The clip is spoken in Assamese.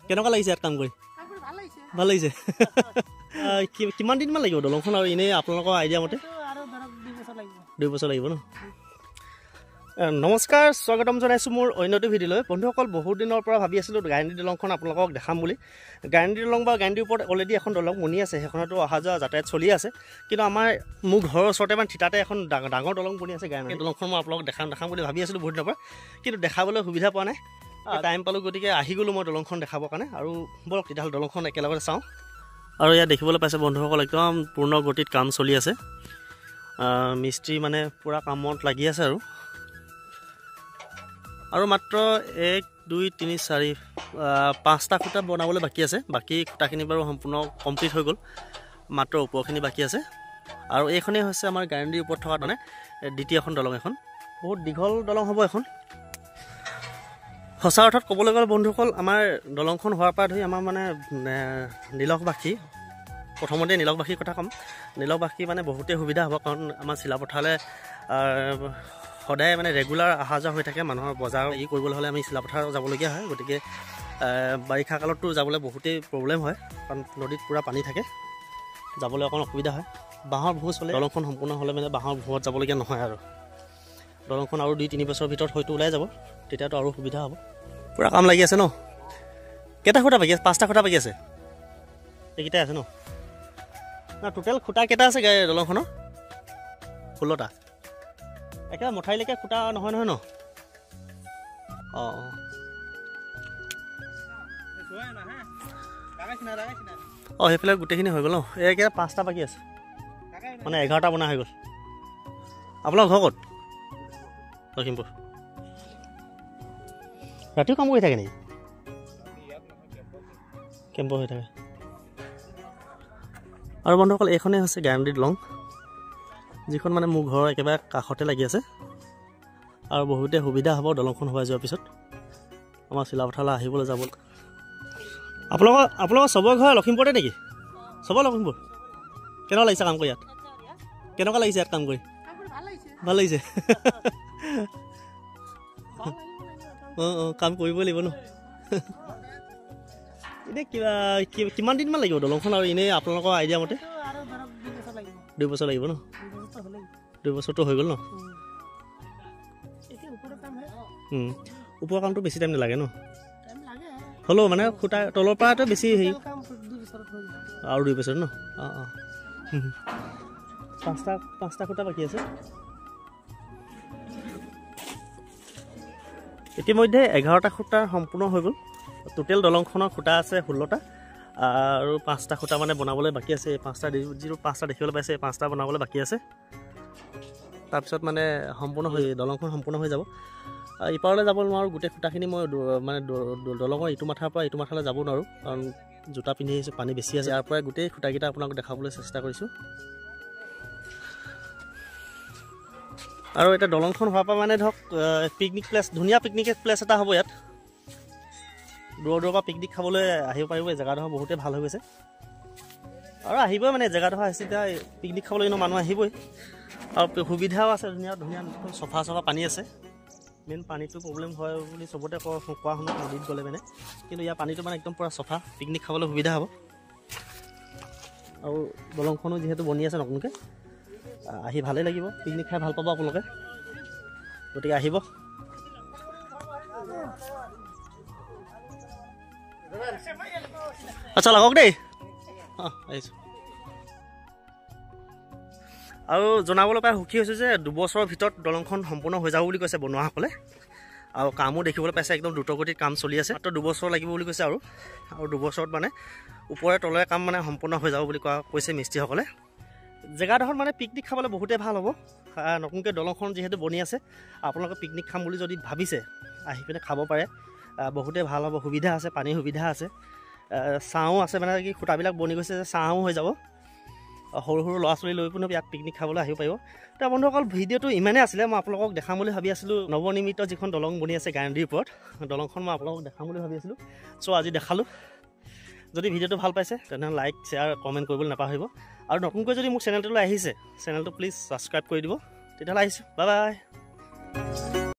কেনেকুৱা লাগিছে ইয়াত কাম কৰি? ভাল লাগিছে। কিমান দিনমান লাগিব দলংখন আৰু এনেই আপোনালোকৰ আইডিয়া মতে? 2 বছৰ লাগিব ন? নমস্কাৰ, স্বাগতম জনাইছোঁ মোৰ অন্যটো ভিডিঅ'লৈ। বন্ধুসকল, বহুত দিনৰ পৰা ভাবি আছিলোঁ গায়ন্দি দলংখন আপোনালোকক দেখাম বুলি। গায়ন্দি দলং বা গায়ন্দিৰ ওপৰত অলৰেডি এখন দলং বনি আছে, সেইখনতো অহা যোৱা যাতায়াত চলি আছে। কিন্তু মোৰ ঘৰৰ ওচৰতে মানে থিতাতে এখন ডাঙৰ দলং বনি আছে গায়ন্দি দলংখন। মই আপোনালোকক দেখাম বুলি ভাবি আছিলোঁ বহুত দিনৰ পৰা, কিন্তু দেখাবলৈ সুবিধা পোৱা নাই। টাইম পালোঁ, গতিকে আহি গ'লোঁ মই দলংখন দেখাবৰ কাৰণে। আৰু বলক তেতিয়াহ'লে দলংখন একেলগতে চাওঁ। আৰু ইয়াত দেখিবলৈ পাইছে বন্ধুসকল, একদম পূৰ্ণ গতিত কাম চলি আছে। মিস্ত্ৰী মানে পূৰা কামত লাগি আছে আৰু মাত্ৰ 1 2 3 4 5টা খুঁটা বনাবলৈ বাকী আছে। বাকী খুঁটাখিনি বাৰু সম্পূৰ্ণ কমপ্লিট হৈ গ'ল, মাত্ৰ ওপৰখিনি বাকী আছে। আৰু এইখনেই হৈছে আমাৰ গায়ন্দিৰ ওপৰত থকা মানে দ্বিতীয়খন দলং। এখন বহুত দীঘল দলং হ'ব এখন। সঁচা অৰ্থত ক'বলৈ গ'লে বন্ধুসকল, আমাৰ দলংখন হোৱাৰ পৰা ধৰি আমাৰ মানে নিলখবাসী, প্ৰথমতে নিলখবাসীৰ কথা ক'ম। নিলখবাসী মানে বহুতেই সুবিধা হ'ব, কাৰণ আমাৰ চিলাপথাৰলৈ সদায় মানে ৰেগুলাৰ অহা যোৱা হৈ থাকে। মানুহৰ বজাৰ কৰিবলৈ হ'লে আমি চিলাপথাৰ যাবলগীয়া হয়। গতিকে বাৰিষা কালততো যাবলৈ বহুতেই প্ৰব্লেম হয়, কাৰণ নদীত পূৰা পানী থাকে, যাবলৈ অকণ অসুবিধা হয়। বাঁহৰ ভোজ হ'লে দলংখন সম্পূৰ্ণ হ'লে মানে বাঁহৰ ভোজত যাবলগীয়া নহয়। আৰু দলংখন আৰু 2-3 বছৰৰ ভিতৰত হয়তো ওলাই যাব, তেতিয়াতো আৰু সুবিধা হ'ব। পূৰা কাম লাগি আছে ন? কেইটা খুঁটা বাকী আছে? 5টা খুঁটা বাকী আছে। এইকেইটাই আছে ন? টোটেল খুঁটা কেইটা আছে দলংখনৰ? 16টা। একেবাৰে মঠাইলৈকে খুঁটা নহয় ন? সেইফালে গোটেইখিনি হৈ গ'ল ন? এইকেইটা 5টা বাকী আছে, মানে 11টা বনা হৈ গ'ল। আপোনাৰ ঘৰ ক'ত? লখিমপুৰ। ৰাতিও কাম কৰি থাকে নেকি? কেম্প হৈ থাকে। আৰু বন্ধুসকল, এইখনেই হৈছে গায়ন্দি দলং, যিখন মানে মোৰ ঘৰৰ একেবাৰে কাষতে লাগি আছে। আৰু বহুতে সুবিধা হ'ব দলংখন হোৱাই যোৱাৰ পিছত আমাৰ চিলাপথাৰলৈ আহিবলৈ যাব। আপোনালোকৰ চবৰে ঘৰ লখিমপুৰতে নেকি? চবৰে লখিমপুৰ। কেনেকুৱা লাগিছে কাম কৰি ইয়াত? কেনেকুৱা লাগিছে ইয়াত কাম কৰি? ভাল লাগিছে। কাম কৰিবই লাগিব ন? এনেই কিমান দিনমান লাগিব দলংখন আৰু এনেই আপোনালোকৰ আইডিয়া মতে? 2 বছৰ লাগিব ন? 2 বছৰটো হৈ গ'ল ন? ওপৰৰ কামটো বেছি টাইম নালাগে ন? হ'লেও মানে খুঁটা তলৰ পৰাটো বেছি হেৰি আৰু 2 বছৰ ন? 5টা খুঁটা বাকী আছে। ইতিমধ্যে 11টা খুঁটা সম্পূৰ্ণ হৈ গ'ল। টোটেল দলংখনৰ খুঁটা আছে 16টা, আৰু 5টা খুঁটা মানে বনাবলৈ বাকী আছে। এই 5টা যিটো 5টা দেখিবলৈ পাইছে, এই 5টা বনাবলৈ বাকী আছে। তাৰপিছত মানে দলংখন সম্পূৰ্ণ হৈ যাব। ইপাৰলৈ যাব নোৱাৰোঁ, গোটেই খুঁটাখিনি মই মানে দলঙৰ ইটো মাথাৰ পৰা ইটো মাথালৈ যাব নোৱাৰোঁ, কাৰণ জোতা পিন্ধি আহিছোঁ, পানী বেছি আছে। ইয়াৰ পৰাই গোটেই খুঁটাকেইটা আপোনালোকক দেখাবলৈ চেষ্টা কৰিছোঁ। আৰু এতিয়া দলংখন হোৱাৰ পৰা মানে ধৰক পিকনিক প্লেচ, ধুনীয়া পিকনিক প্লেচ এটা হ'ব ইয়াত। দূৰৰ পৰা পিকনিক খাবলৈ আহিব পাৰিব। এই জেগাডোখৰ বহুতেই ভাল হৈ গৈছে, আৰু আহিবই মানে জেগাডোখৰ হৈছে এতিয়া পিকনিক খাবলৈ মানুহ আহিবই। আৰু সুবিধাও আছে, ধুনীয়া চফা পানী আছে। মেইন পানীটো প্ৰব্লেম হয় বুলি চবতে কোৱা শুনো নদীত গ'লে মানে, কিন্তু ইয়াৰ পানীটো মানে একদম পূৰা চফা, পিকনিক খাবলৈ সুবিধা হ'ব। আৰু দলংখনো যিহেতু বনি আছে নতুনকৈ, আহি ভালেই লাগিব, পিকনিক খাই ভাল পাব আপোনালোকে, গতিকে আহিব। আচ্ছা, লাগক দেই। আহিছোঁ। আৰু জনাবলৈ পাই সুখী হৈছোঁ যে 2 বছৰৰ ভিতৰত দলংখন সম্পূৰ্ণ হৈ যাব বুলি কৈছে বনোৱাসকলে। আৰু কামো দেখিবলৈ পাইছে, একদম দ্ৰুতগতিত কাম চলি আছে। মাত্ৰ 2 বছৰ লাগিব বুলি কৈছে। আৰু 2 বছৰত মানে ওপৰে তলে কাম মানে সম্পূৰ্ণ হৈ যাব বুলি কৈছে মিস্ত্ৰীসকলে। জেগাডোখৰত মানে পিকনিক খাবলৈ বহুতেই ভাল হ'ব। নতুনকৈ দলংখন যিহেতু বনি আছে, আপোনালোকে পিকনিক খাম বুলি যদি ভাবিছে, আহি পিনে খাব পাৰে। বহুতেই ভাল হ'ব, সুবিধা আছে, পানীৰ সুবিধা আছে, ছাঁও আছে, মানে কি খুঁটাবিলাক বনি গৈছে যে ছাঁও হৈ যাব। সৰু ল'ৰা ছোৱালী লৈ পিনে ইয়াত পিকনিক খাবলৈ আহিব পাৰিব। এতিয়া বন্ধুসকল, ভিডিঅ'টো ইমানেই আছিলে। মই আপোনালোকক দেখাম বুলি ভাবি আছিলোঁ নৱনিৰ্মিত যিখন দলং বনি আছে গায়ন্দিৰ ওপৰত, দলংখন মই আপোনালোকক দেখাম বুলি ভাবি আছিলোঁ। চ' আজি দেখালোঁ। যদি ভিডিঅ'টো ভাল পাইছে তেনেহ'লে লাইক, শ্বেয়াৰ, কমেণ্ট কৰিবলৈ নাপাহৰিব। আৰু নতুনকৈ যদি মোৰ চেনেলটোলৈ আহিছে, চেনেলটো প্লিজ ছাবস্ক্ৰাইব কৰি দিব। তেতিয়াহ'লে আহিছোঁ, বাই বাই।